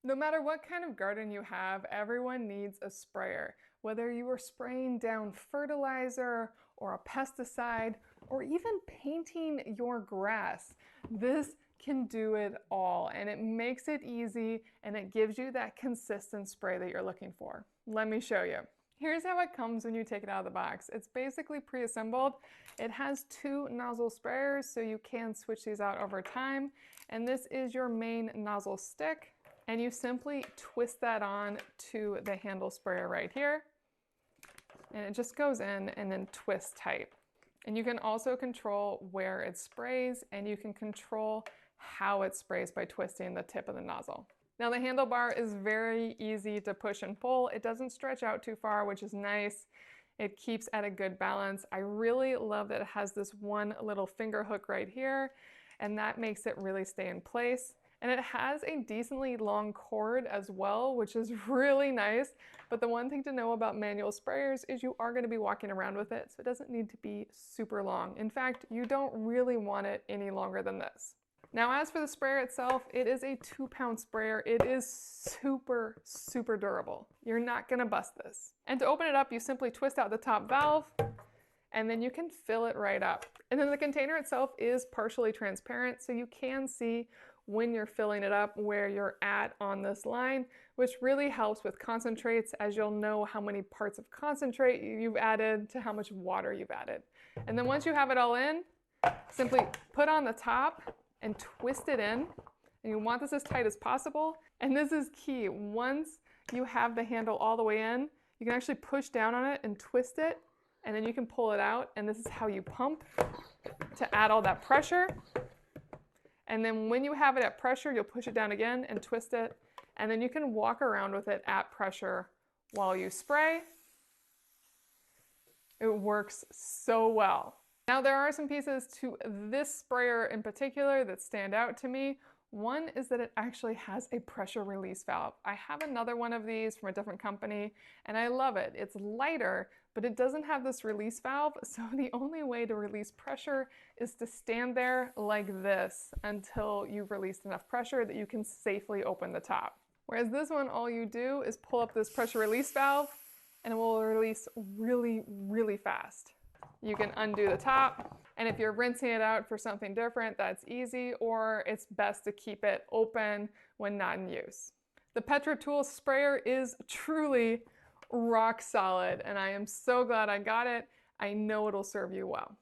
No matter what kind of garden you have, everyone needs a sprayer. Whether you are spraying down fertilizer or a pesticide or even painting your grass, this can do it all, and it makes it easy and it gives you that consistent spray that you're looking for. Let me show you. Here's how it comes when you take it out of the box. It's basically pre-assembled. It has 2 nozzle sprayers, so you can switch these out over time. And this is your main nozzle stick. And you simply twist that on to the handle sprayer right here. And it just goes in and then twists tight. And you can also control where it sprays, and you can control how it sprays by twisting the tip of the nozzle. Now the handlebar is very easy to push and pull. It doesn't stretch out too far, which is nice. It keeps at a good balance. I really love that it has this one little finger hook right here, and that makes it really stay in place. And it has a decently long cord as well, which is really nice. But the one thing to know about manual sprayers is you are going to be walking around with it, so it doesn't need to be super long. In fact, you don't really want it any longer than this. Now, as for the sprayer itself, it is a 2-pound sprayer. It is super, super durable. You're not going to bust this. And to open it up, you simply twist out the top valve, and then you can fill it right up. And then the container itself is partially transparent, so you can see when you're filling it up where you're at on this line, which really helps with concentrates, as you'll know how many parts of concentrate you've added to how much water you've added. And then once you have it all in, simply put on the top and twist it in. And you want this as tight as possible. And this is key. Once you have the handle all the way in, you can actually push down on it and twist it, and then you can pull it out. And this is how you pump to add all that pressure. And then when you have it at pressure, you'll push it down again and twist it. And then you can walk around with it at pressure while you spray. It works so well. Now there are some pieces to this sprayer in particular that stand out to me. One is that it actually has a pressure release valve. I have another one of these from a different company and I love it. It's lighter, but it doesn't have this release valve, so the only way to release pressure is to stand there like this until you've released enough pressure that you can safely open the top. Whereas this one, all you do is pull up this pressure release valve and it will release really, really fast. You can undo the top, and if you're rinsing it out for something different, that's easy, or it's best to keep it open when not in use. The Petra tool sprayer is truly rock solid, and I am so glad I got it. I know it'll serve you well.